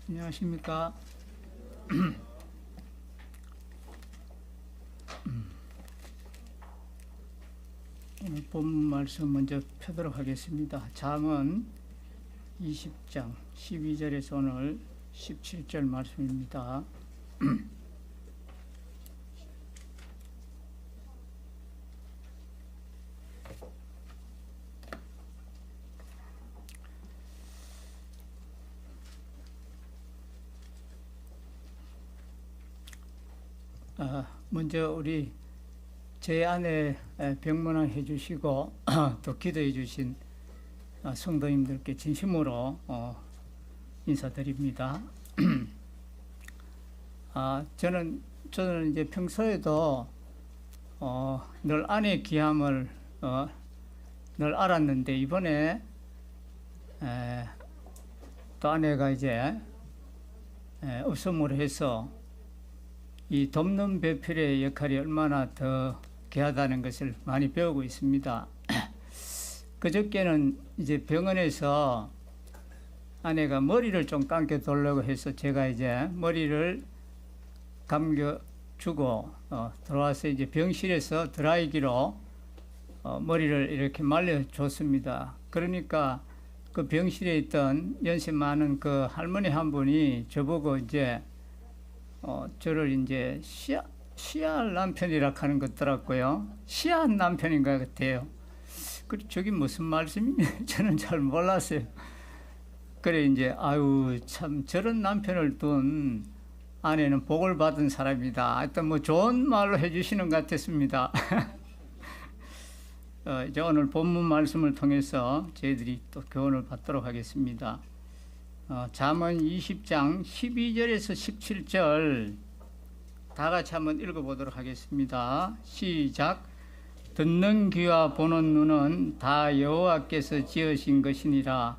안녕하십니까. 오늘 본문 말씀 먼저 펴도록 하겠습니다. 잠언 20장 12절에서 오늘 17절 말씀입니다. 먼저 우리 제 아내 병문안 해주시고 또 기도해 주신 성도님들께 진심으로 인사드립니다. 저는 이제 평소에도 늘 아내의 귀함을 늘 알았는데 이번에 또 아내가 이제 없음으로 해서 이 돕는 배필의 역할이 얼마나 더 귀하다는 것을 많이 배우고 있습니다. 그저께는 이제 병원에서 아내가 머리를 좀 감겨 돌려고 해서 제가 이제 머리를 감겨주고 들어와서 이제 병실에서 드라이기로 머리를 이렇게 말려줬습니다. 그러니까 그 병실에 있던 연세 많은 그 할머니 한 분이 저보고 이제 저를 이제 시할 남편이라 하는 것 같더라고요. 시한 남편인 것 같아요. 저게 무슨 말씀이냐 저는 잘 몰랐어요. 그래 이제 아유 참 저런 남편을 둔 아내는 복을 받은 사람이다. 하여튼 뭐 좋은 말로 해주시는 것 같았습니다. 이제 오늘 본문 말씀을 통해서 저희들이 또 교훈을 받도록 하겠습니다. 잠언 20장 12절에서 17절 다 같이 한번 읽어보도록 하겠습니다. 시작. 듣는 귀와 보는 눈은 다 여호와께서 지으신 것이니라.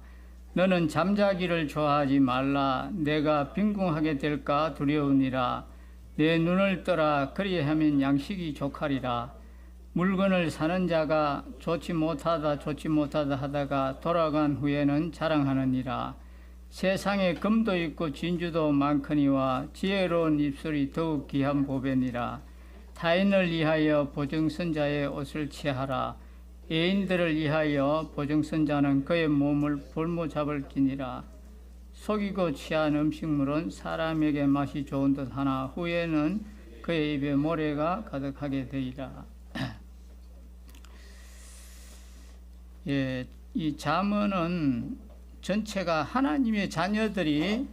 너는 잠자기를 좋아하지 말라. 내가 빈궁하게 될까 두려우니라. 내 눈을 떠라. 그리하면 양식이 족하리라. 물건을 사는 자가 좋지 못하다 하다가 돌아간 후에는 자랑하느니라. 세상에 금도 있고 진주도 많거니와 지혜로운 입술이 더욱 귀한 보배니라. 타인을 위하여 보증선자의 옷을 취하라. 애인들을 위하여 보증선자는 그의 몸을 볼모잡을지니라. 속이고 취한 음식물은 사람에게 맛이 좋은 듯 하나 후에는 그의 입에 모래가 가득하게 되리라. 이 잠언은 전체가 하나님의 자녀들이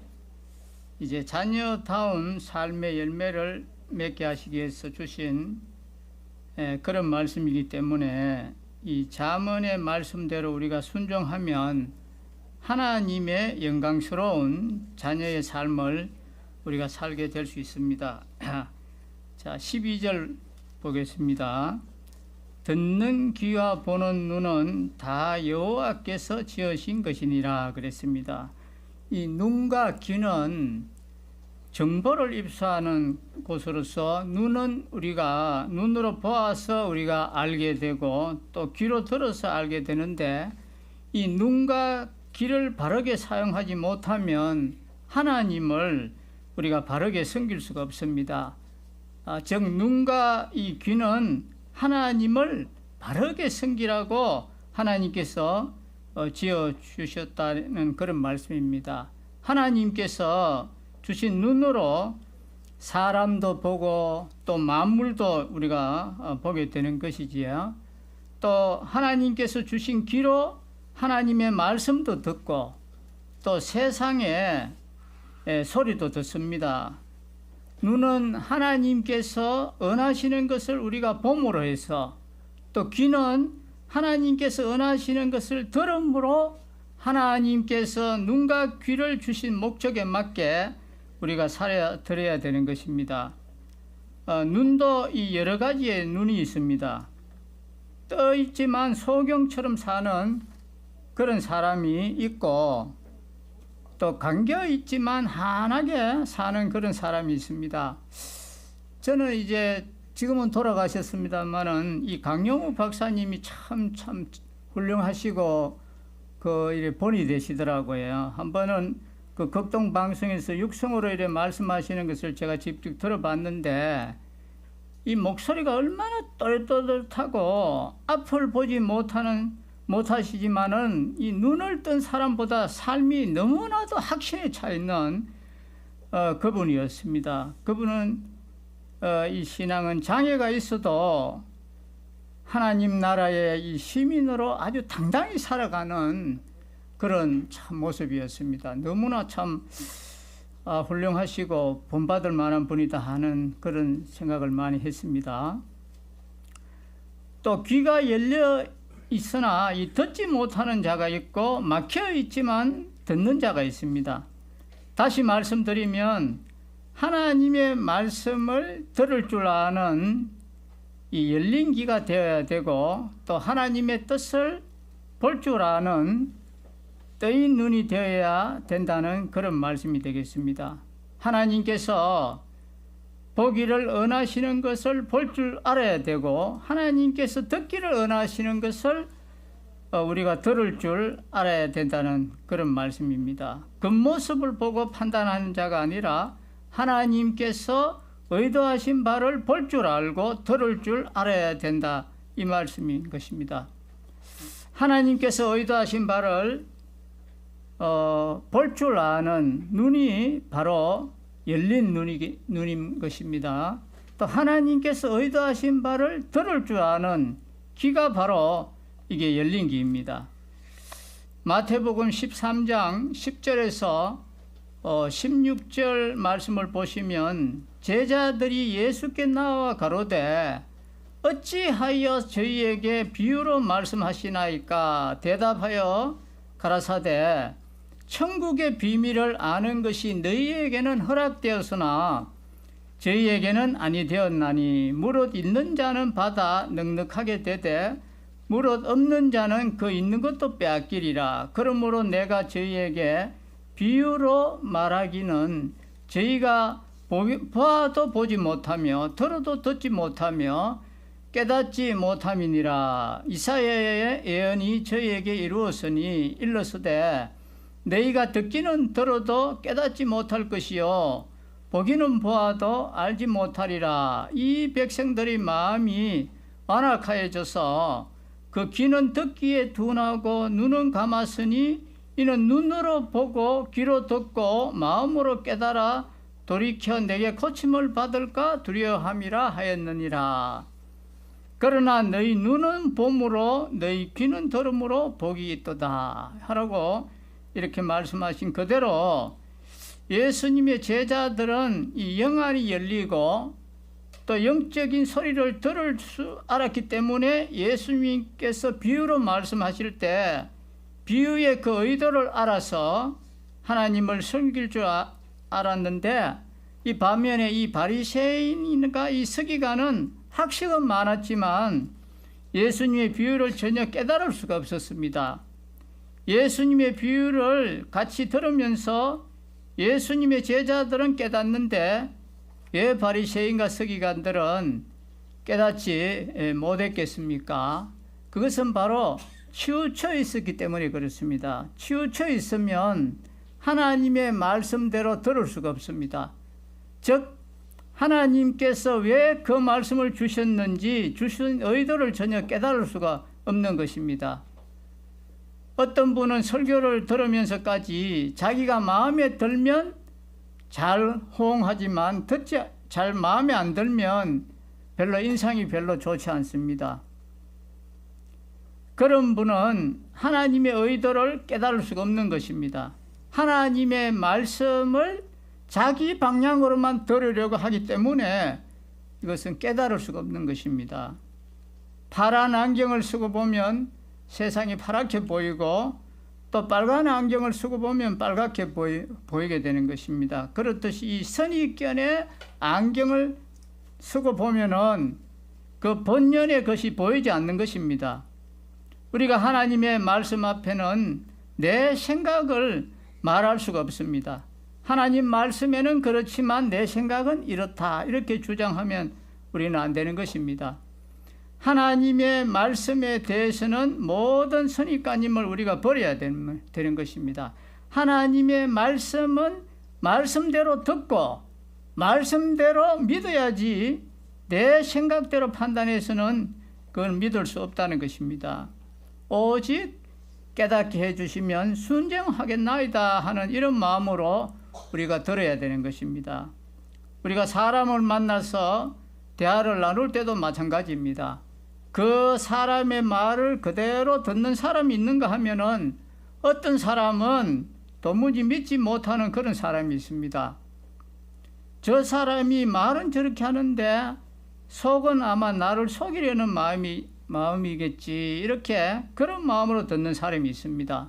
이제 자녀다운 삶의 열매를 맺게 하시기 위해서 주신 그런 말씀이기 때문에 이 잠언의 말씀대로 우리가 순종하면 하나님의 영광스러운 자녀의 삶을 우리가 살게 될 수 있습니다. 자, 12절 보겠습니다. 듣는 귀와 보는 눈은 다 여호와께서 지으신 것이니라 그랬습니다. 이 눈과 귀는 정보를 입수하는 곳으로서 눈은 우리가 눈으로 보아서 우리가 알게 되고 또 귀로 들어서 알게 되는데 이 눈과 귀를 바르게 사용하지 못하면 하나님을 우리가 바르게 섬길 수가 없습니다. 즉 눈과 이 귀는 하나님을 바르게 섬기라고 하나님께서 지어주셨다는 그런 말씀입니다. 하나님께서 주신 눈으로 사람도 보고 또 만물도 우리가 보게 되는 것이지요. 또 하나님께서 주신 귀로 하나님의 말씀도 듣고 또 세상의 소리도 듣습니다. 눈은 하나님께서 언하시는 것을 우리가 봄으로 해서 또 귀는 하나님께서 언하시는 것을 들음으로 하나님께서 눈과 귀를 주신 목적에 맞게 우리가 들어야 되는 것입니다. 눈도 이 여러 가지의 눈이 있습니다. 떠 있지만 소경처럼 사는 그런 사람이 있고 또 감겨 있지만 환하게 사는 그런 사람이 있습니다. 저는 이제 지금은 돌아가셨습니다만은 이 강영우 박사님이 참 훌륭하시고 그 본이 되시더라고요. 한 번은 그 극동 방송에서 육성으로 이래 말씀하시는 것을 제가 직접 들어봤는데 이 목소리가 얼마나 또렷또렷하고 앞을 보지 못하시지만은 이 눈을 뜬 사람보다 삶이 너무나도 확신에 차 있는 그분이었습니다. 그분은 이 신앙은 장애가 있어도 하나님 나라의 이 시민으로 아주 당당히 살아가는 그런 참 모습이었습니다. 너무나 참 훌륭하시고 본받을 만한 분이다 하는 그런 생각을 많이 했습니다. 또 귀가 열려 있으나 이 듣지 못하는 자가 있고 막혀 있지만 듣는 자가 있습니다. 다시 말씀드리면 하나님의 말씀을 들을 줄 아는 이 열린 귀가 되어야 되고 또 하나님의 뜻을 볼 줄 아는 뜨인 눈이 되어야 된다는 그런 말씀이 되겠습니다. 하나님께서 보기를 원하시는 것을 볼 줄 알아야 되고 하나님께서 듣기를 원하시는 것을 우리가 들을 줄 알아야 된다는 그런 말씀입니다. 겉모습을 보고 판단하는 자가 아니라 하나님께서 의도하신 바를 볼 줄 알고 들을 줄 알아야 된다, 이 말씀인 것입니다. 하나님께서 의도하신 바를 볼 줄 아는 눈이 바로 열린 눈인 것입니다. 또 하나님께서 의도하신 바를 들을 줄 아는 귀가 바로 이게 열린 귀입니다. 마태복음 13장 10절에서 16절 말씀을 보시면 제자들이 예수께 나와 가로되 어찌하여 저희에게 비유로 말씀하시나이까? 대답하여 가라사대 천국의 비밀을 아는 것이 너희에게는 허락되었으나 저희에게는 아니 되었나니 무릇 있는 자는 받아 넉넉하게 되되 무릇 없는 자는 그 있는 것도 빼앗기리라. 그러므로 내가 저희에게 비유로 말하기는 저희가 보아도 보지 못하며 들어도 듣지 못하며 깨닫지 못함이니라. 이사야의 예언이 저희에게 이루었으니 일러서되 너희가 듣기는 들어도 깨닫지 못할 것이요 보기는 보아도 알지 못하리라. 이 백성들의 마음이 완악하여져서 그 귀는 듣기에 둔하고 눈은 감았으니 이는 눈으로 보고 귀로 듣고 마음으로 깨달아 돌이켜 내게 고침을 받을까 두려워함이라 하였느니라. 그러나 너희 눈은 봄으로 너희 귀는 들음으로 복이 있도다 하라고 이렇게 말씀하신 그대로 예수님의 제자들은 이 영안이 열리고 또 영적인 소리를 들을 수 알았기 때문에 예수님께서 비유로 말씀하실 때 비유의 그 의도를 알아서 하나님을 섬길 줄 알았는데 이 반면에 이 바리새인과 이 서기관은 학식은 많았지만 예수님의 비유를 전혀 깨달을 수가 없었습니다. 예수님의 비유를 같이 들으면서 예수님의 제자들은 깨닫는데 왜 바리새인과 서기관들은 깨닫지 못했겠습니까? 그것은 바로 치우쳐 있었기 때문에 그렇습니다. 치우쳐 있으면 하나님의 말씀대로 들을 수가 없습니다. 즉 하나님께서 왜 그 말씀을 주셨는지 주신 의도를 전혀 깨달을 수가 없는 것입니다. 어떤 분은 설교를 들으면서까지 자기가 마음에 들면 잘 호응하지만 잘 마음에 안 들면 인상이 별로 좋지 않습니다. 그런 분은 하나님의 의도를 깨달을 수가 없는 것입니다. 하나님의 말씀을 자기 방향으로만 들으려고 하기 때문에 이것은 깨달을 수가 없는 것입니다. 파란 안경을 쓰고 보면 세상이 파랗게 보이고 또 빨간 안경을 쓰고 보면 빨갛게 보이게 되는 것입니다. 그렇듯이 이 선입견의 안경을 쓰고 보면은 그 본연의 것이 보이지 않는 것입니다. 우리가 하나님의 말씀 앞에는 내 생각을 말할 수가 없습니다. 하나님 말씀에는 그렇지만 내 생각은 이렇다 이렇게 주장하면 우리는 안 되는 것입니다. 하나님의 말씀에 대해서는 모든 선입관념을 우리가 버려야 되는 것입니다. 하나님의 말씀은 말씀대로 듣고 말씀대로 믿어야지 내 생각대로 판단해서는 그걸 믿을 수 없다는 것입니다. 오직 깨닫게 해주시면 순종하겠나이다 하는 이런 마음으로 우리가 들어야 되는 것입니다. 우리가 사람을 만나서 대화를 나눌 때도 마찬가지입니다. 그 사람의 말을 그대로 듣는 사람이 있는가 하면은 어떤 사람은 도무지 믿지 못하는 그런 사람이 있습니다. 저 사람이 말은 저렇게 하는데 속은 아마 나를 속이려는 마음이겠지, 이렇게 그런 마음으로 듣는 사람이 있습니다.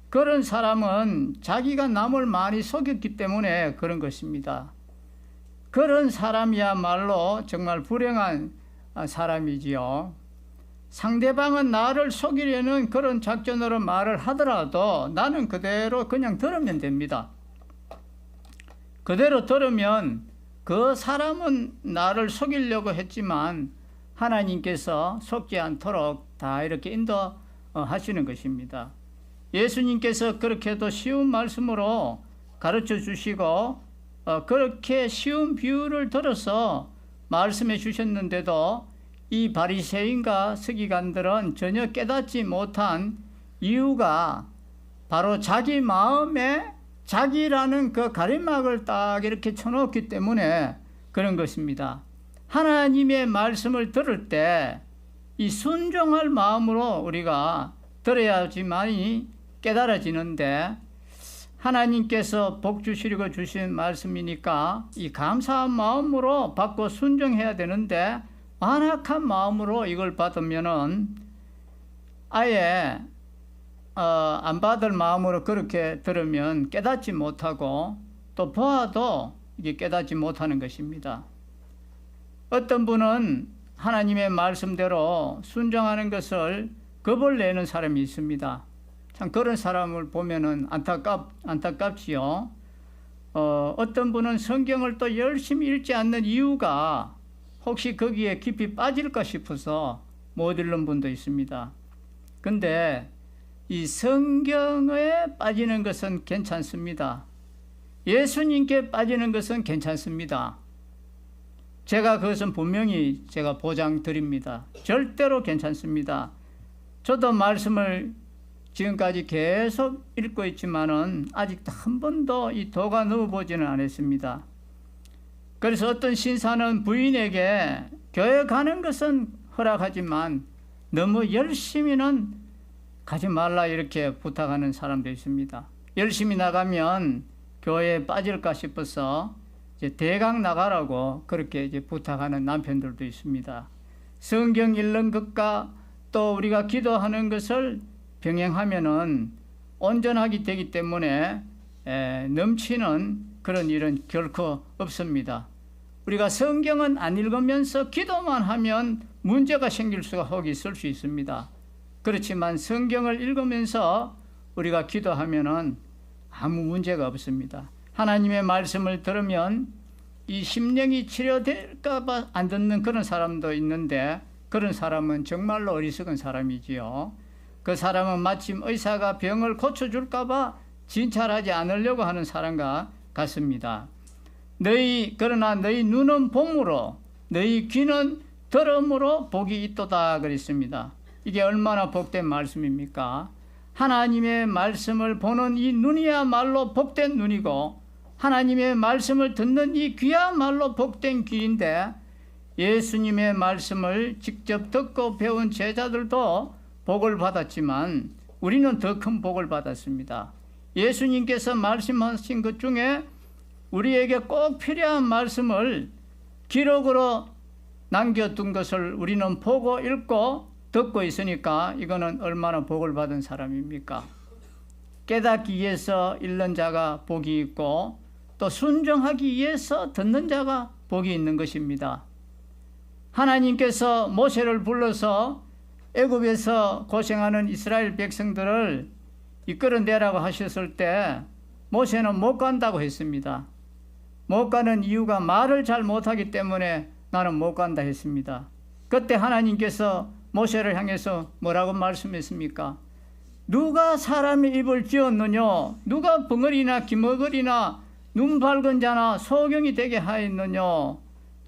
그런 사람은 자기가 남을 많이 속였기 때문에 그런 것입니다. 그런 사람이야말로 정말 불행한 사람이지요. 상대방은 나를 속이려는 그런 작전으로 말을 하더라도 나는 그대로 그냥 들으면 됩니다. 그대로 들으면 그 사람은 나를 속이려고 했지만 하나님께서 속지 않도록 다 이렇게 인도하시는 것입니다. 예수님께서 그렇게도 쉬운 말씀으로 가르쳐 주시고 그렇게 쉬운 비유를 들어서 말씀해 주셨는데도 이 바리새인과 서기관들은 전혀 깨닫지 못한 이유가 바로 자기 마음에 자기라는 그 가림막을 딱 이렇게 쳐놓기 때문에 그런 것입니다. 하나님의 말씀을 들을 때 이 순종할 마음으로 우리가 들어야지만이 깨달아지는데, 하나님께서 복 주시려고 주신 말씀이니까 이 감사한 마음으로 받고 순종해야 되는데 완악한 마음으로 이걸 받으면은 아예 안 받을 마음으로 그렇게 들으면 깨닫지 못하고 또 보아도 이게 깨닫지 못하는 것입니다. 어떤 분은 하나님의 말씀대로 순종하는 것을 겁을 내는 사람이 있습니다. 참 그런 사람을 보면은 안타깝지요. 어떤 분은 성경을 또 열심히 읽지 않는 이유가 혹시 거기에 깊이 빠질까 싶어서 못 읽는 분도 있습니다. 근데 이 성경에 빠지는 것은 괜찮습니다. 예수님께 빠지는 것은 괜찮습니다. 제가 그것은 분명히 제가 보장 드립니다. 절대로 괜찮습니다. 저도 말씀을 지금까지 계속 읽고 있지만은 아직도 한 번도 이 도가 넣어보지는 않았습니다. 그래서 어떤 신사는 부인에게 교회 가는 것은 허락하지만 너무 열심히는 가지 말라 이렇게 부탁하는 사람도 있습니다. 열심히 나가면 교회에 빠질까 싶어서 이제 대강 나가라고 그렇게 이제 부탁하는 남편들도 있습니다. 성경 읽는 것과 또 우리가 기도하는 것을 병행하면은 온전하게 되기 때문에 넘치는 그런 일은 결코 없습니다. 우리가 성경은 안 읽으면서 기도만 하면 문제가 생길 수가 혹 있을 수 있습니다. 그렇지만 성경을 읽으면서 우리가 기도하면은 아무 문제가 없습니다. 하나님의 말씀을 들으면 이 심령이 치료될까 봐 안 듣는 그런 사람도 있는데, 그런 사람은 정말로 어리석은 사람이지요. 그 사람은 마침 의사가 병을 고쳐줄까 봐 진찰하지 않으려고 하는 사람과 같습니다. 그러나 너희 눈은 봄으로 너희 귀는 들음으로 복이 있도다 그랬습니다. 이게 얼마나 복된 말씀입니까? 하나님의 말씀을 보는 이 눈이야말로 복된 눈이고 하나님의 말씀을 듣는 이 귀야말로 복된 귀인데, 예수님의 말씀을 직접 듣고 배운 제자들도 복을 받았지만 우리는 더 큰 복을 받았습니다. 예수님께서 말씀하신 것 중에 우리에게 꼭 필요한 말씀을 기록으로 남겨둔 것을 우리는 보고 읽고 듣고 있으니까 이거는 얼마나 복을 받은 사람입니까? 깨닫기 위해서 읽는 자가 복이 있고 또 순종하기 위해서 듣는 자가 복이 있는 것입니다. 하나님께서 모세를 불러서 애굽에서 고생하는 이스라엘 백성들을 이끌어내라고 하셨을 때 모세는 못 간다고 했습니다. 못 가는 이유가 말을 잘 못하기 때문에 나는 못 간다 했습니다. 그때 하나님께서 모세를 향해서 뭐라고 말씀했습니까? 누가 사람의 입을 지었느냐? 누가 벙어리나 기머거리나 눈 밝은 자나 소경이 되게 하였느냐?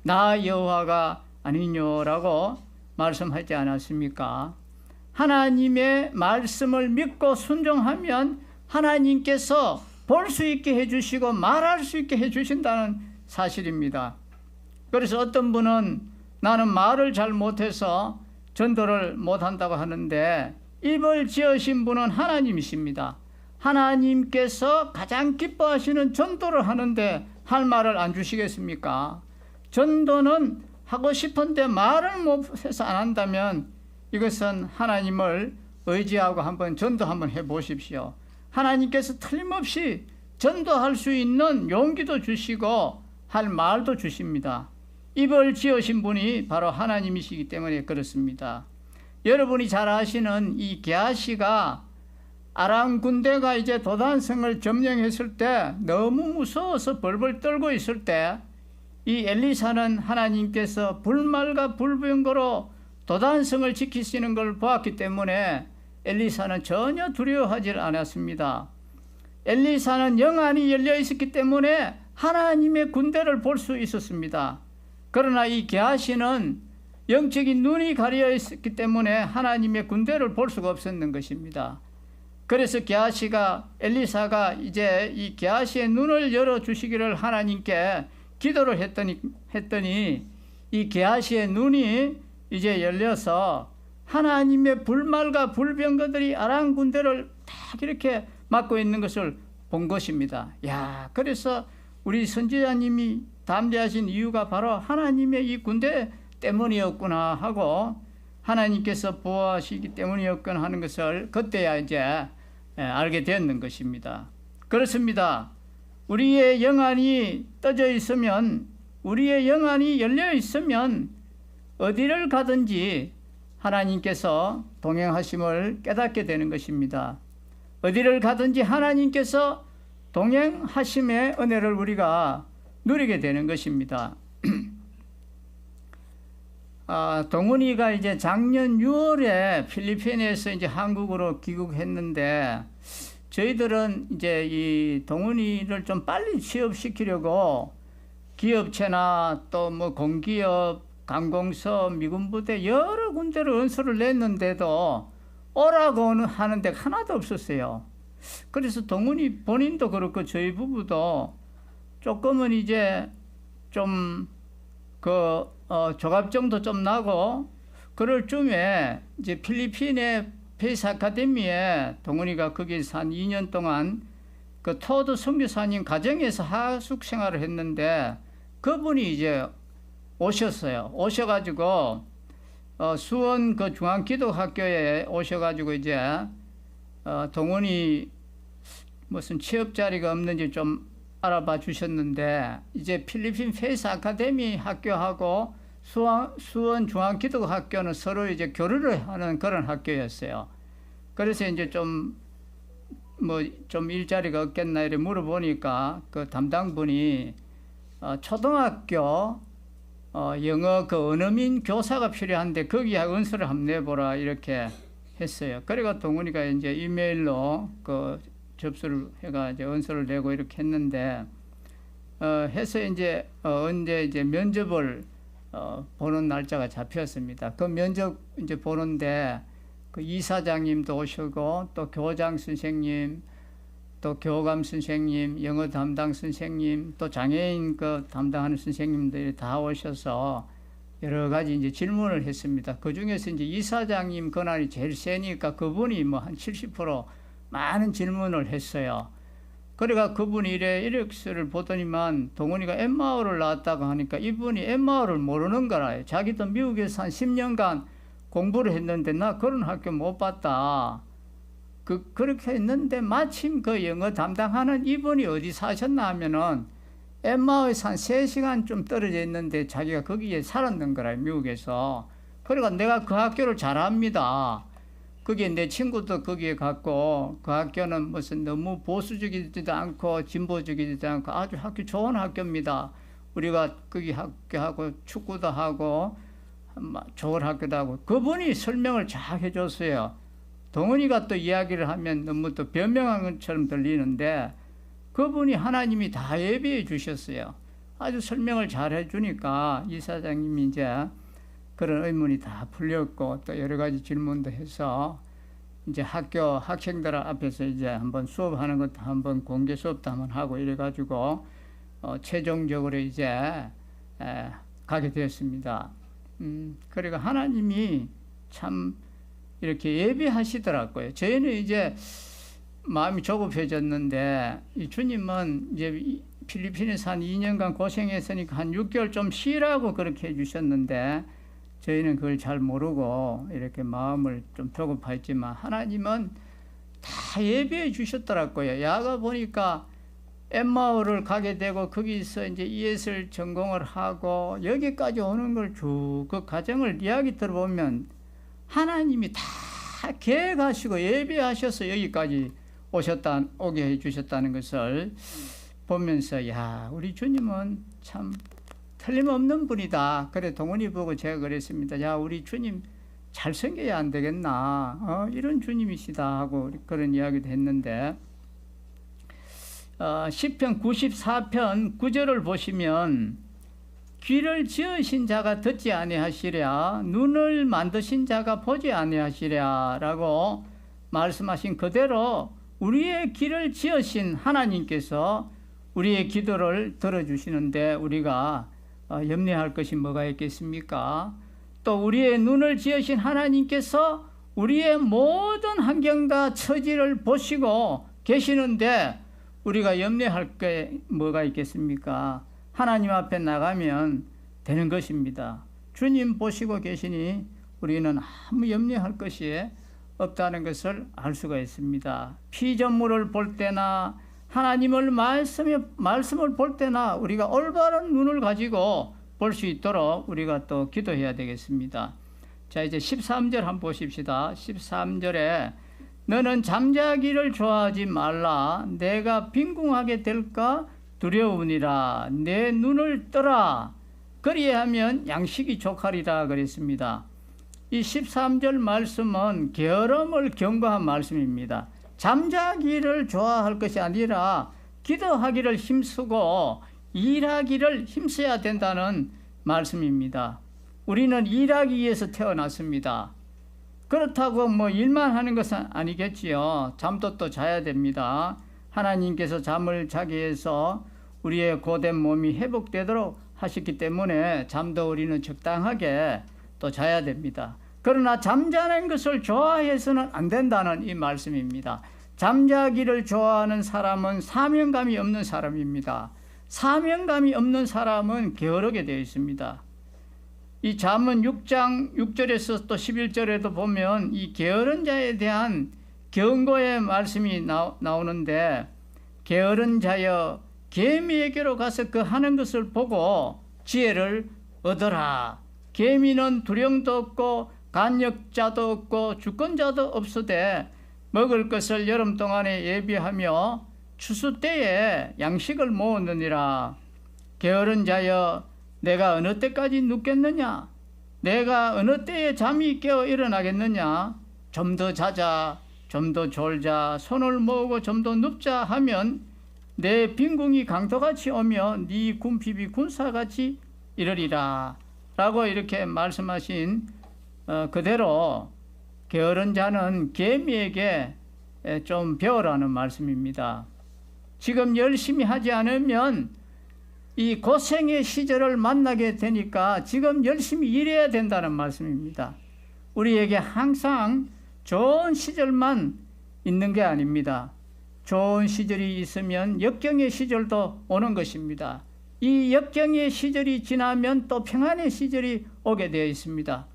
나 여호와가 아니뇨라고 말씀하지 않았습니까? 하나님의 말씀을 믿고 순종하면 하나님께서 볼 수 있게 해주시고 말할 수 있게 해주신다는 사실입니다. 그래서 어떤 분은 나는 말을 잘 못해서 전도를 못한다고 하는데, 입을 지으신 분은 하나님이십니다. 하나님께서 가장 기뻐하시는 전도를 하는데 할 말을 안 주시겠습니까? 전도는 하고 싶은데 말을 못해서 안 한다면 이것은 하나님을 의지하고 한번 전도 한번 해보십시오. 하나님께서 틀림없이 전도할 수 있는 용기도 주시고 할 말도 주십니다. 입을 지으신 분이 바로 하나님이시기 때문에 그렇습니다. 여러분이 잘 아시는 이 게하시가 아람 군대가 이제 도단성을 점령했을 때 너무 무서워서 벌벌 떨고 있을 때 이 엘리사는 하나님께서 불말과 불병거로 도단성을 지키시는 걸 보았기 때문에 엘리사는 전혀 두려워하지 않았습니다. 엘리사는 영안이 열려 있었기 때문에 하나님의 군대를 볼 수 있었습니다. 그러나 이 게하시는 영적인 눈이 가려 있었기 때문에 하나님의 군대를 볼 수가 없었는 것입니다. 그래서 엘리사가 이제 이 게하시의 눈을 열어주시기를 하나님께 기도를 했더니 이 게하시의 눈이 이제 열려서 하나님의 불말과 불병거들이 아람 군대를 딱 이렇게 막고 있는 것을 본 것입니다. 그래서 우리 선지자님이 담대하신 이유가 바로 하나님의 이 군대 때문이었구나 하고, 하나님께서 보호하시기 때문이었구나 하는 것을 그때야 이제 알게 되었는 것입니다. 그렇습니다. 우리의 영안이 떠져 있으면, 우리의 영안이 열려 있으면 어디를 가든지 하나님께서 동행하심을 깨닫게 되는 것입니다. 어디를 가든지 하나님께서 동행하심의 은혜를 우리가 누리게 되는 것입니다. 동훈이가 이제 작년 6월에 필리핀에서 이제 한국으로 귀국했는데, 저희들은 이제 이 동훈이를 좀 빨리 취업시키려고 기업체나 또 뭐 공기업, 관공서, 미군부대 여러 군데를 은서를 냈는데도 오라고 하는 데가 하나도 없었어요. 그래서 동훈이 본인도 그렇고 저희 부부도 조금은 이제 좀 조갑정도 좀 나고 그럴 쯤에 이제 필리핀의 페이스 아카데미에 동훈이가 거기서 한 2년 동안 그 토드 선교사님 가정에서 하숙 생활을 했는데, 그분이 이제 오셨어요. 오셔가지고 수원 그 중앙기독학교에 오셔가지고 이제 동훈이 무슨 취업 자리가 없는지 좀 알아봐 주셨는데, 이제 필리핀 페이스 아카데미 학교하고 수원 중앙기독학교는 서로 이제 교류를 하는 그런 학교였어요. 그래서 이제 좀 일자리가 없겠나 이렇게 물어보니까 그 담당분이 초등학교 영어 그 언어민 교사가 필요한데 거기에 은서를 한번 내보라 이렇게 했어요. 그래가 동훈이가 이제 이메일로 그 접수를 해가 이제 은서를 내고 이렇게 했는데, 해서 이제 언제 이제 면접을 보는 날짜가 잡혔습니다. 그 면접 이제 보는데 그 이사장님도 오시고 또 교장 선생님, 또 교감 선생님, 영어 담당 선생님, 또 장애인 그 담당하는 선생님들이 다 오셔서 여러 가지 이제 질문을 했습니다. 그 중에서 이제 이사장님 권한이 제일 세니까 그분이 뭐 한 70% 많은 질문을 했어요. 그러니까 그분이 이력서를 보더니만 동훈이가 엠마오를 나왔다고 하니까 이분이 엠마오를 모르는 거라. 자기도 미국에서 한 10년간 공부를 했는데 나 그런 학교 못 봤다. 그렇게 했는데 마침 그 영어 담당하는 이분이 어디 사셨나 하면은 엠마오에서 한 3시간 좀 떨어져 있는데 자기가 거기에 살았는 거라, 미국에서. 그러니까 내가 그 학교를 잘 압니다. 거기에 내 친구도 거기에 갔고, 그 학교는 무슨 너무 보수적이지도 않고 진보적이지도 않고 아주 학교 좋은 학교입니다. 우리가 거기 학교하고 축구도 하고 좋은 학교도 하고. 그분이 설명을 잘 해줬어요. 동원이가 또 이야기를 하면 너무 또 변명한 것처럼 들리는데 그분이 하나님이 다 예비해 주셨어요. 아주 설명을 잘 해주니까 이사장님이 이제 그런 의문이 다 풀렸고 또 여러 가지 질문도 해서 이제 학교 학생들 앞에서 이제 한번 수업하는 것도 한번 공개 수업도 한번 하고 이래가지고 최종적으로 이제 가게 되었습니다. 그러니까 하나님이 참 이렇게 예비하시더라고요. 저희는 이제 마음이 조급해졌는데 이 주님은 이제 필리핀에서 한 2년간 고생했으니까 한 6개월 좀 쉬라고 그렇게 해주셨는데 저희는 그걸 잘 모르고 이렇게 마음을 좀 조급했지만 하나님은 다 예비해 주셨더라고요. 야가 보니까 엠마오를 가게 되고 거기서 이제 ESL 전공을 하고 여기까지 오는 걸 쭉 그 과정을 이야기 들어보면 하나님이 다 계획하시고 예비하셔서 여기까지 오게 해주셨다는 것을 보면서 야 우리 주님은 참 틀림없는 분이다. 그래 동원이 보고 제가 그랬습니다. 야 우리 주님 잘 섬겨야 안 되겠나. 이런 주님이시다 하고 그런 이야기도 했는데 시편 94편 9절을 보시면 귀를 지으신 자가 듣지 아니하시랴 눈을 만드신 자가 보지 아니하시랴 라고 말씀하신 그대로 우리의 귀를 지으신 하나님께서 우리의 기도를 들어주시는데 우리가 염려할 것이 뭐가 있겠습니까? 또 우리의 눈을 지으신 하나님께서 우리의 모든 환경과 처지를 보시고 계시는데 우리가 염려할 게 뭐가 있겠습니까? 하나님 앞에 나가면 되는 것입니다. 주님 보시고 계시니 우리는 아무 염려할 것이 없다는 것을 알 수가 있습니다. 피조물을 볼 때나 하나님을 말씀을 볼 때나 우리가 올바른 눈을 가지고 볼 수 있도록 우리가 또 기도해야 되겠습니다. 자 이제 13절 한번 보십시다. 13절에 너는 잠자기를 좋아하지 말라. 내가 빈궁하게 될까 두려우니라. 내 눈을 떠라. 그리하면 양식이 족하리라 그랬습니다. 이 13절 말씀은 게으름을 경고한 말씀입니다. 잠자기를 좋아할 것이 아니라 기도하기를 힘쓰고 일하기를 힘써야 된다는 말씀입니다. 우리는 일하기 위해서 태어났습니다. 그렇다고 뭐 일만 하는 것은 아니겠지요. 잠도 또 자야 됩니다. 하나님께서 잠을 자기 위해서 우리의 고된 몸이 회복되도록 하셨기 때문에 잠도 우리는 적당하게 또 자야 됩니다. 그러나 잠자는 것을 좋아해서는 안 된다는 이 말씀입니다. 잠자기를 좋아하는 사람은 사명감이 없는 사람입니다. 사명감이 없는 사람은 게으르게 되어 있습니다. 이 잠언 6장 6절에서 또 11절에도 보면 이 게으른 자에 대한 경고의 말씀이 나오는데 게으른 자여 개미에게로 가서 그 하는 것을 보고 지혜를 얻어라. 개미는 두령도 없고 간역자도 없고 주권자도 없으되 먹을 것을 여름 동안에 예비하며 추수 때에 양식을 모으느니라. 게으른 자여 내가 어느 때까지 눕겠느냐? 내가 어느 때에 잠이 깨어 일어나겠느냐? 좀 더 자자, 좀 더 졸자, 손을 모으고 좀 더 눕자 하면 내 빈궁이 강도같이 오며 네 군핍이 군사같이 이르리라. 라고 이렇게 말씀하신 그대로 게으른 자는 개미에게 좀 배우라는 말씀입니다. 지금 열심히 하지 않으면 이 고생의 시절을 만나게 되니까 지금 열심히 일해야 된다는 말씀입니다. 우리에게 항상 좋은 시절만 있는 게 아닙니다. 좋은 시절이 있으면 역경의 시절도 오는 것입니다. 이 역경의 시절이 지나면 또 평안의 시절이 오게 되어 있습니다.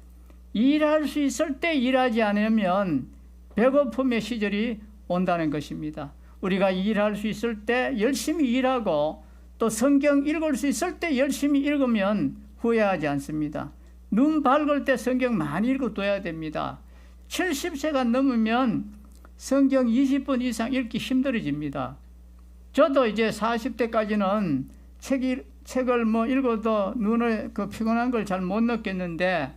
일할 수 있을 때 일하지 않으면 배고픔의 시절이 온다는 것입니다. 우리가 일할 수 있을 때 열심히 일하고 또 성경 읽을 수 있을 때 열심히 읽으면 후회하지 않습니다. 눈 밝을 때 성경 많이 읽어둬야 됩니다. 70세가 넘으면 성경 20분 이상 읽기 힘들어집니다. 저도 이제 40대까지는 책을 뭐 읽어도 눈에 피곤한 걸 잘 못 느꼈는데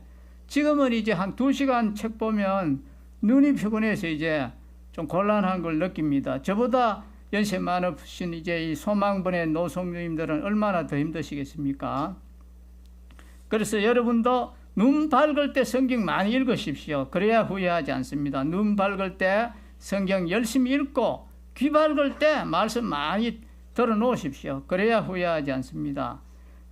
지금은 이제 한 2시간 책 보면 눈이 피곤해서 이제 좀 곤란한 걸 느낍니다. 저보다 연세 많으신 이제 이 소망번의 노숙님들은 얼마나 더 힘드시겠습니까? 그래서 여러분도 눈 밝을 때 성경 많이 읽으십시오. 그래야 후회하지 않습니다. 눈 밝을 때 성경 열심히 읽고 귀 밝을 때 말씀 많이 들어놓으십시오. 그래야 후회하지 않습니다.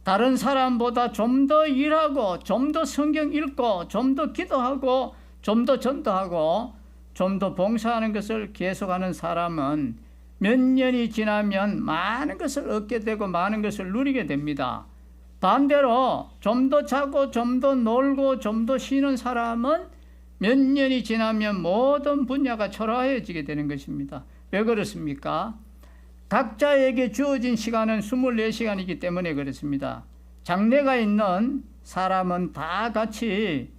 다른 사람보다 좀 더 일하고 좀 더 성경 읽고 좀 더 기도하고 좀 더 전도하고 좀 더 봉사하는 것을 계속하는 사람은 몇 년이 지나면 많은 것을 얻게 되고 많은 것을 누리게 됩니다. 반대로 좀 더 자고 좀 더 놀고 좀 더 쉬는 사람은 몇 년이 지나면 모든 분야가 초라해지게 되는 것입니다. 왜 그렇습니까? 각자에게 주어진 시간은 24시간이기 때문에 그렇습니다. 장래가 있는 사람은 다 같이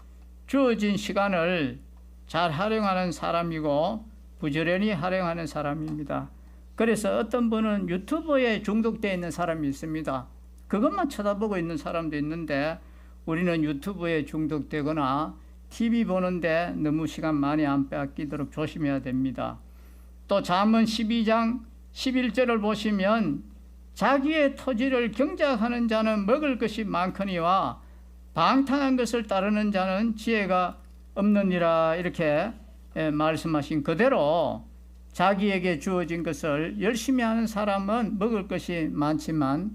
주어진 시간을 잘 활용하는 사람이고 부지런히 활용하는 사람입니다. 그래서 어떤 분은 유튜브에 중독되어 있는 사람이 있습니다. 그것만 쳐다보고 있는 사람도 있는데 우리는 유튜브에 중독되거나 TV 보는데 너무 시간 많이 안 뺏기도록 조심해야 됩니다. 또 잠언 12장 11절을 보시면 자기의 토지를 경작하는 자는 먹을 것이 많거니와 방탕한 것을 따르는 자는 지혜가 없느니라 이렇게 말씀하신 그대로 자기에게 주어진 것을 열심히 하는 사람은 먹을 것이 많지만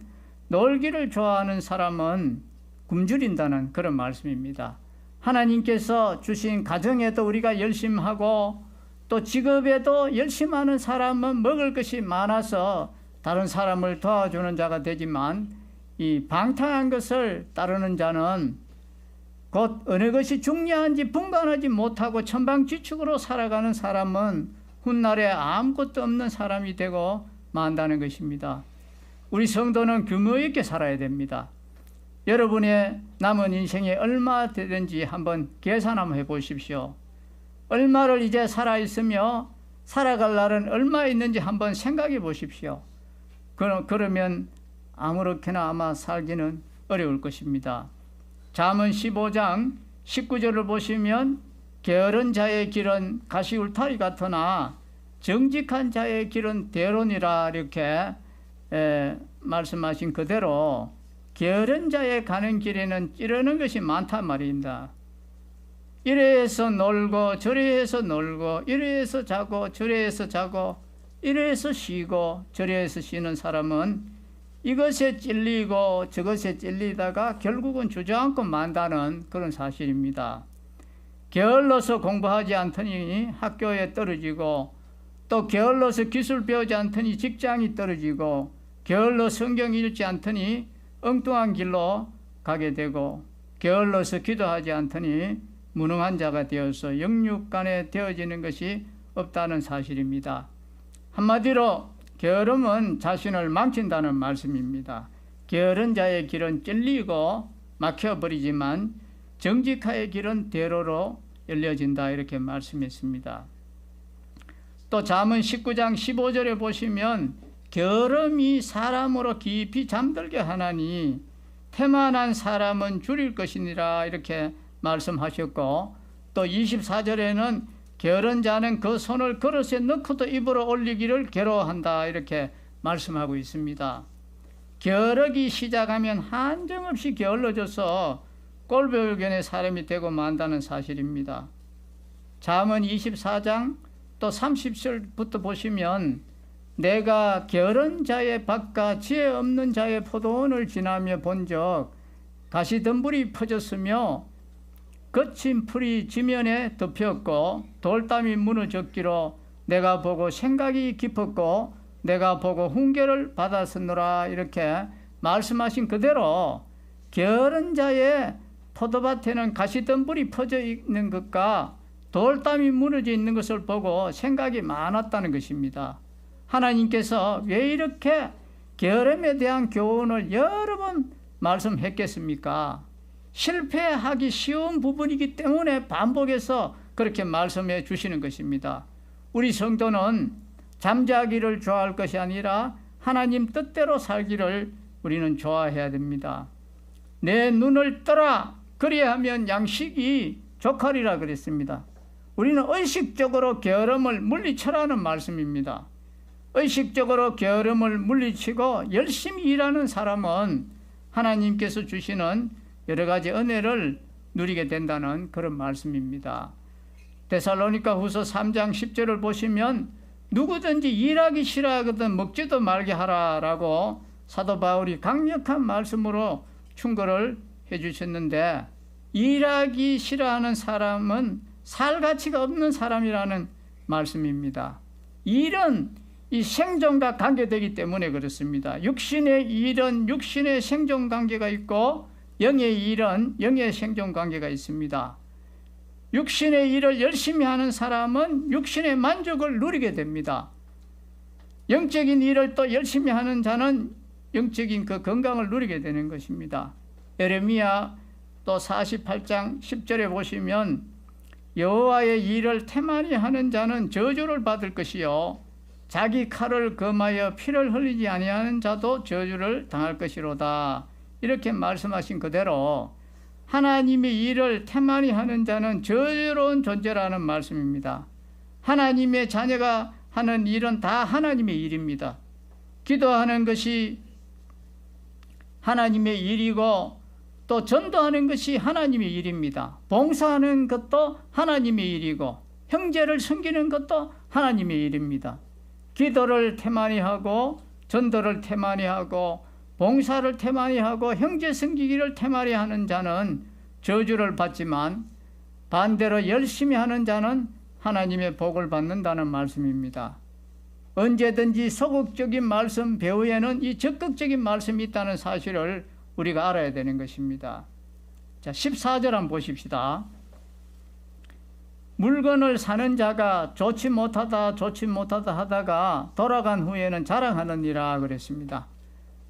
놀기를 좋아하는 사람은 굶주린다는 그런 말씀입니다. 하나님께서 주신 가정에도 우리가 열심히 하고 또 직업에도 열심히 하는 사람은 먹을 것이 많아서 다른 사람을 도와주는 자가 되지만 이 방탕한 것을 따르는 자는 곧 어느 것이 중요한지 분간하지 못하고 천방지축으로 살아가는 사람은 훗날에 아무것도 없는 사람이 되고 만다는 것입니다. 우리 성도는 규모 있게 살아야 됩니다. 여러분의 남은 인생이 얼마 되든지 한번 계산 한번 해보십시오. 얼마를 이제 살아있으며 살아갈 날은 얼마 있는지 한번 생각해 보십시오. 그러면 아무렇게나 아마 살기는 어려울 것입니다. 잠언 15장 19절을 보시면 게으른 자의 길은 가시울타리 같으나 정직한 자의 길은 대론이라 이렇게 말씀하신 그대로 게으른 자의 가는 길에는 찌르는 것이 많단 말입니다. 이래서 놀고 저래서 놀고 이래서 자고 저래서 자고 이래서 쉬고 저래서 쉬는 사람은 이것에 찔리고 저것에 찔리다가 결국은 주저앉고 만다는 그런 사실입니다. 게을러서 공부하지 않더니 학교에 떨어지고 또 게을러서 기술 배우지 않더니 직장이 떨어지고 게을러 성경 읽지 않더니 엉뚱한 길로 가게 되고 게을러서 기도하지 않더니 무능한 자가 되어서 영육간에 되어지는 것이 없다는 사실입니다. 한마디로 게으름은 자신을 망친다는 말씀입니다. 게으른 자의 길은 찔리고 막혀버리지만 정직하의 길은 대로로 열려진다 이렇게 말씀했습니다. 또 잠언 19장 15절에 보시면 게으름이 사람으로 깊이 잠들게 하나니 태만한 사람은 줄일 것이니라 이렇게 말씀하셨고 또 24절에는 게으른 자는 그 손을 그릇에 넣고도 입으로 올리기를 괴로워한다 이렇게 말씀하고 있습니다. 게으르기 시작하면 한정없이 게을러져서 꼴배울견의 사람이 되고 만다는 사실입니다. 잠언 24장 또 30절부터 보시면 내가 게으른 자의 밭과 지혜 없는 자의 포도원을 지나며 본적 가시덤불이 퍼졌으며 거친 풀이 지면에 덮였고 돌담이 무너졌기로 내가 보고 생각이 깊었고 내가 보고 훈계를 받았으노라 이렇게 말씀하신 그대로 게으른 자의 포도밭에는 가시덤불이 퍼져 있는 것과 돌담이 무너져 있는 것을 보고 생각이 많았다는 것입니다. 하나님께서 왜 이렇게 게으름에 대한 교훈을 여러 번 말씀했겠습니까? 실패하기 쉬운 부분이기 때문에 반복해서 그렇게 말씀해 주시는 것입니다. 우리 성도는 잠자기를 좋아할 것이 아니라 하나님 뜻대로 살기를 우리는 좋아해야 됩니다. 내 눈을 떠라 그리하면 양식이 족하리라 그랬습니다. 우리는 의식적으로 게으름을 물리쳐라는 말씀입니다. 의식적으로 게으름을 물리치고 열심히 일하는 사람은 하나님께서 주시는 여러 가지 은혜를 누리게 된다는 그런 말씀입니다. 데살로니가 후서 3장 10절을 보시면 누구든지 일하기 싫어하거든 먹지도 말게 하라라고 사도 바울이 강력한 말씀으로 충고를 해주셨는데, 일하기 싫어하는 사람은 살 가치가 없는 사람이라는 말씀입니다. 일은 이 생존과 관계되기 때문에 그렇습니다. 육신의 일은 육신의 생존 관계가 있고 영의 일은 영의 생존 관계가 있습니다. 육신의 일을 열심히 하는 사람은 육신의 만족을 누리게 됩니다. 영적인 일을 또 열심히 하는 자는 영적인 그 건강을 누리게 되는 것입니다. 예레미야 또 48장 10절에 보시면 여호와의 일을 태만히 하는 자는 저주를 받을 것이요 자기 칼을 금하여 피를 흘리지 아니하는 자도 저주를 당할 것이로다. 이렇게 말씀하신 그대로 하나님의 일을 태만히 하는 자는 저주로운 존재라는 말씀입니다. 하나님의 자녀가 하는 일은 다 하나님의 일입니다. 기도하는 것이 하나님의 일이고 또 전도하는 것이 하나님의 일입니다. 봉사하는 것도 하나님의 일이고 형제를 섬기는 것도 하나님의 일입니다. 기도를 태만히 하고 전도를 태만히 하고 봉사를 태만히 하고 형제 섬기기를 태만히 하는 자는 저주를 받지만 반대로 열심히 하는 자는 하나님의 복을 받는다는 말씀입니다. 언제든지 소극적인 말씀 배후에는 이 적극적인 말씀이 있다는 사실을 우리가 알아야 되는 것입니다. 자, 14절 한번 보십시다. 물건을 사는 자가 좋지 못하다 하다가 돌아간 후에는 자랑하느니라 그랬습니다.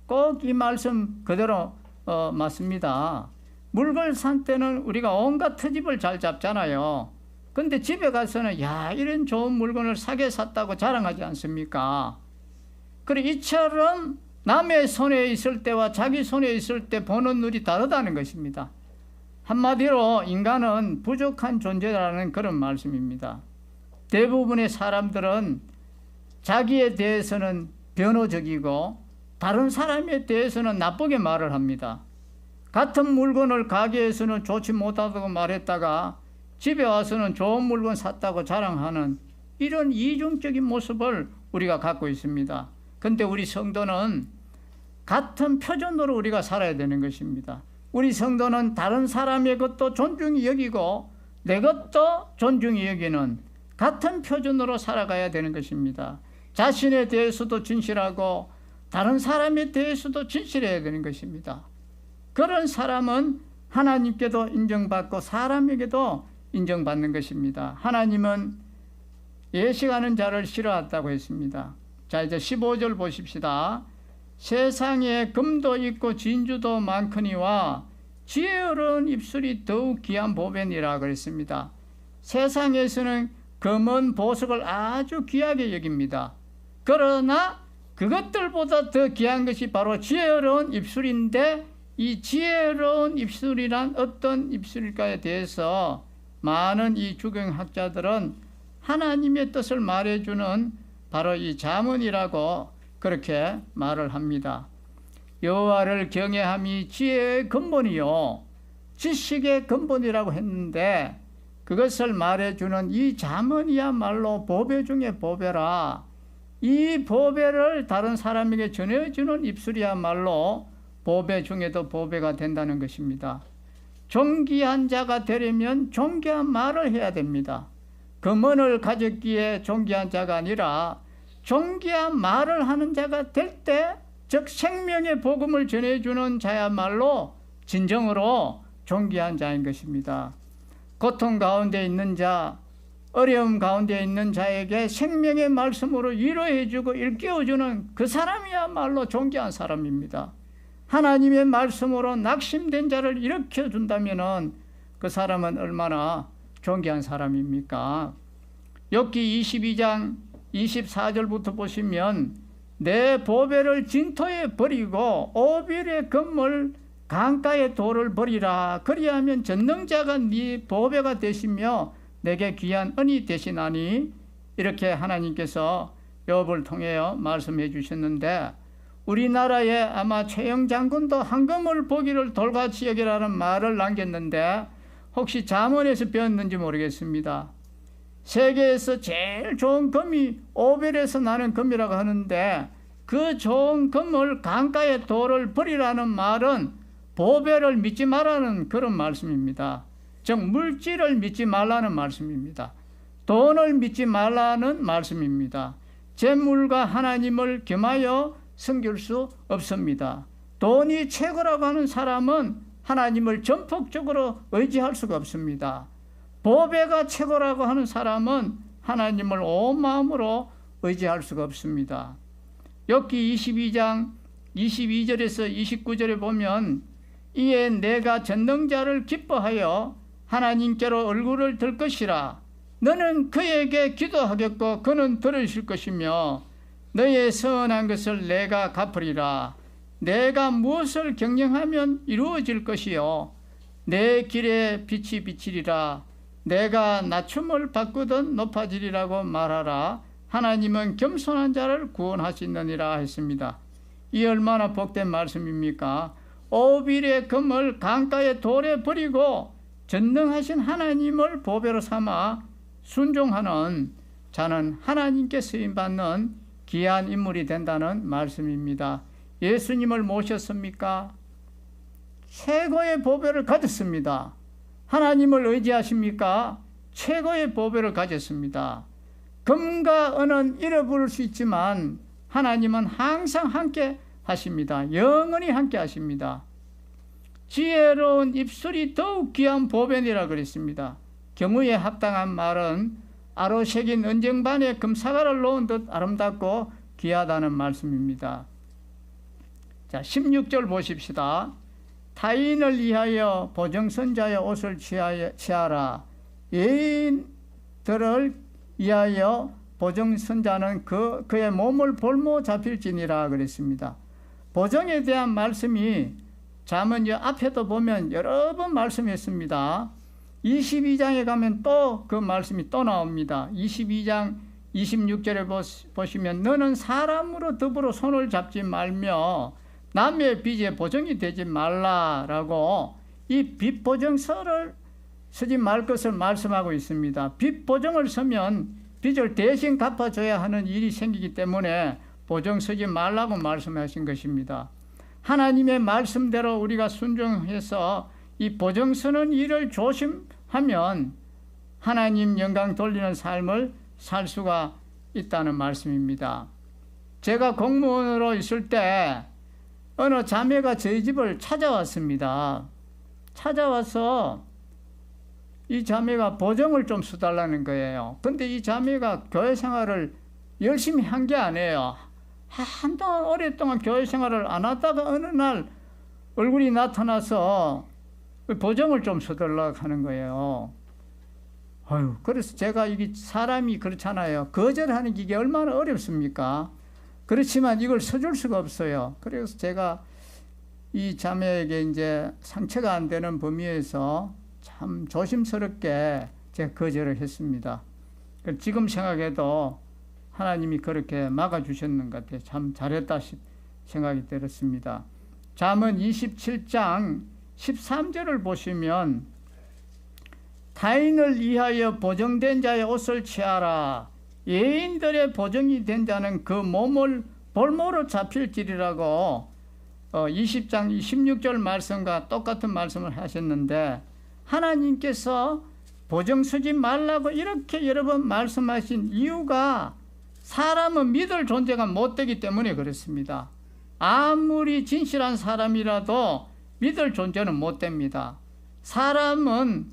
꼭 이 말씀 그대로 맞습니다. 물건을 산 때는 우리가 온갖 트집을 잘 잡잖아요. 근데 집에 가서는 야, 이런 좋은 물건을 사게 샀다고 자랑하지 않습니까? 그래, 이처럼 남의 손에 있을 때와 자기 손에 있을 때 보는 눈이 다르다는 것입니다. 한마디로 인간은 부족한 존재라는 그런 말씀입니다. 대부분의 사람들은 자기에 대해서는 변호적이고 다른 사람에 대해서는 나쁘게 말을 합니다. 같은 물건을 가게에서는 좋지 못하다고 말했다가 집에 와서는 좋은 물건 샀다고 자랑하는 이런 이중적인 모습을 우리가 갖고 있습니다. 그런데 우리 성도는 같은 표준으로 우리가 살아야 되는 것입니다. 우리 성도는 다른 사람의 것도 존중히 여기고 내 것도 존중히 여기는 같은 표준으로 살아가야 되는 것입니다. 자신에 대해서도 진실하고 다른 사람에 대해서도 진실해야 되는 것입니다. 그런 사람은 하나님께도 인정받고 사람에게도 인정받는 것입니다. 하나님은 예식하는 자를 싫어한다고 했습니다. 자, 이제 15절 보십시다. 세상에 금도 있고 진주도 많거니와 지혜로운 입술이 더욱 귀한 보배니라 그랬습니다. 세상에서는 금은 보석을 아주 귀하게 여깁니다. 그러나 그것들보다 더 귀한 것이 바로 지혜로운 입술인데, 이 지혜로운 입술이란 어떤 입술일까에 대해서 많은 이 주경학자들은 하나님의 뜻을 말해주는 바로 이 잠언이라고 그렇게 말을 합니다. 여호와를 경외함이 지혜의 근본이요 지식의 근본이라고 했는데, 그것을 말해주는 이 잠언이야말로 보배 중에 보배라. 이 보배를 다른 사람에게 전해주는 입술이야말로 보배 중에도 보배가 된다는 것입니다. 존귀한 자가 되려면 존귀한 말을 해야 됩니다. 금은을 가졌기에 존귀한 자가 아니라 존귀한 말을 하는 자가 될 때, 즉 생명의 복음을 전해주는 자야말로 진정으로 존귀한 자인 것입니다. 고통 가운데 있는 자, 어려움 가운데 있는 자에게 생명의 말씀으로 위로해주고 일깨워주는 그 사람이야말로 존귀한 사람입니다. 하나님의 말씀으로 낙심된 자를 일으켜준다면 그 사람은 얼마나 존귀한 사람입니까? 욥기 22장 24절부터 보시면 내 보배를 진토에 버리고 오빌의 금을 강가의 돌을 버리라. 그리하면 전능자가 네 보배가 되시며 내게 귀한 은이 되시나니 이렇게 하나님께서 욥을 통하여 말씀해 주셨는데, 우리나라에 아마 최영 장군도 황금을 보기를 돌같이 여기라는 말을 남겼는데 혹시 잠언에서 배웠는지 모르겠습니다. 세계에서 제일 좋은 금이 오벨에서 나는 금이라고 하는데, 그 좋은 금을 강가의 돌을 버리라는 말은 보배를 믿지 말라는 그런 말씀입니다. 즉 물질을 믿지 말라는 말씀입니다. 돈을 믿지 말라는 말씀입니다. 재물과 하나님을 겸하여 섬길 수 없습니다. 돈이 최고라고 하는 사람은 하나님을 전폭적으로 의지할 수가 없습니다. 보배가 최고라고 하는 사람은 하나님을 온 마음으로 의지할 수가 없습니다. 욥기 22장 22절에서 29절에 보면, 이에 내가 전능자를 기뻐하여 하나님께로 얼굴을 들 것이라. 너는 그에게 기도하겠고 그는 들으실 것이며 너의 선한 것을 내가 갚으리라. 내가 무엇을 경영하면 이루어질 것이요 내 길에 빛이 비치리라. 내가 낮춤을 바꾸든 높아지리라고 말하라. 하나님은 겸손한 자를 구원하시느니라 했습니다. 이 얼마나 복된 말씀입니까? 오빌의 금을 강가의 돌에 버리고 전능하신 하나님을 보배로 삼아 순종하는 자는 하나님께 쓰임받는 귀한 인물이 된다는 말씀입니다. 예수님을 모셨습니까? 최고의 보배를 가졌습니다. 하나님을 의지하십니까? 최고의 보배를 가졌습니다. 금과 은은 잃어버릴 수 있지만 하나님은 항상 함께 하십니다. 영원히 함께 하십니다. 지혜로운 입술이 더욱 귀한 보배니라 그랬습니다. 경우에 합당한 말은 아로 새긴 은쟁반에 금사과를 놓은 듯 아름답고 귀하다는 말씀입니다. 자, 16절 보십시다. 타인을 위하여 보정선자의 옷을 취하라. 예인들을 위하여 보정선자는 그의 몸을 볼모 잡힐지니라 그랬습니다. 보정에 대한 말씀이 잠언 앞에도 보면 여러 번 말씀했습니다. 22장에 가면 또 그 말씀이 또 나옵니다. 22장 26절에 보시면 너는 사람으로 더불어 손을 잡지 말며 남의 빚에 보정이 되지 말라라고 이 빚 보정서를 쓰지 말 것을 말씀하고 있습니다. 빚 보정을 서면 빚을 대신 갚아줘야 하는 일이 생기기 때문에 보정 쓰지 말라고 말씀하신 것입니다. 하나님의 말씀대로 우리가 순종해서 이 보정 서는 일을 조심하면 하나님 영광 돌리는 삶을 살 수가 있다는 말씀입니다. 제가 공무원으로 있을 때 어느 자매가 저희 집을 찾아왔습니다. 찾아와서 이 자매가 보정을 좀 써달라는 거예요. 근데 이 자매가 교회 생활을 열심히 한 게 아니에요. 한동안 오랫동안 교회 생활을 안 하다가 어느 날 얼굴이 나타나서 보정을 좀 써달라고 하는 거예요. 그래서 제가 이게 사람이 그렇잖아요. 거절하는 게 이게 얼마나 어렵습니까? 그렇지만 이걸 써줄 수가 없어요. 그래서 제가 이 자매에게 이제 상처가 안 되는 범위에서 참 조심스럽게 제가 거절을 했습니다. 지금 생각해도 하나님이 그렇게 막아주셨는 것 같아요. 참 잘했다 생각이 들었습니다. 잠언 27장 13절을 보시면 타인을 위하여 보정된 자의 옷을 취하라. 예인들의 보정이 된 자는 그 몸을 볼모로 잡힐지리라고 20장 26절 말씀과 똑같은 말씀을 하셨는데, 하나님께서 보정 쓰지 말라고 이렇게 여러 번 말씀하신 이유가 사람은 믿을 존재가 못되기 때문에 그렇습니다. 아무리 진실한 사람이라도 믿을 존재는 못됩니다. 사람은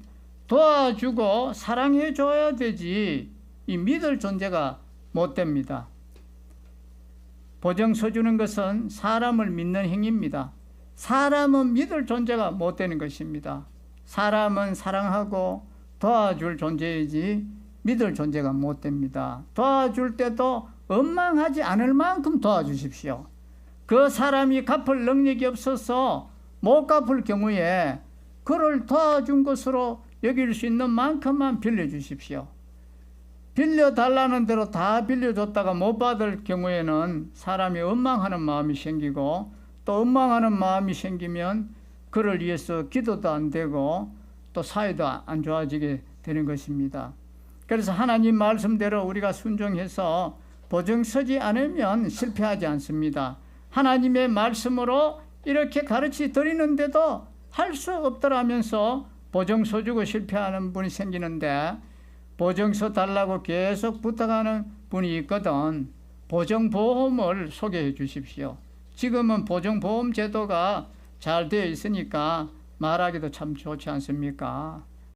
도와주고 사랑해줘야 되지 이 믿을 존재가 못됩니다. 보정 서주는 것은 사람을 믿는 행위입니다. 사람은 믿을 존재가 못되는 것입니다. 사람은 사랑하고 도와줄 존재이지 믿을 존재가 못됩니다. 도와줄 때도 원망하지 않을 만큼 도와주십시오. 그 사람이 갚을 능력이 없어서 못 갚을 경우에 그를 도와준 것으로 여길 수 있는 만큼만 빌려주십시오. 빌려달라는 대로 다 빌려줬다가 못 받을 경우에는 사람이 원망하는 마음이 생기고, 또 원망하는 마음이 생기면 그를 위해서 기도도 안 되고 또 사회도 안 좋아지게 되는 것입니다. 그래서 하나님 말씀대로 우리가 순종해서 보증 서지 않으면 실패하지 않습니다. 하나님의 말씀으로 이렇게 가르치 드리는데도 할 수 없더라면서 보증서 주고 실패하는 분이 생기는데, 보증서 달라고 계속 부탁하는 분이 있거든. 보증보험을 소개해 주십시오. 지금은 보증보험 제도가 잘 되어 있으니까 말하기도 참 좋지 않습니까?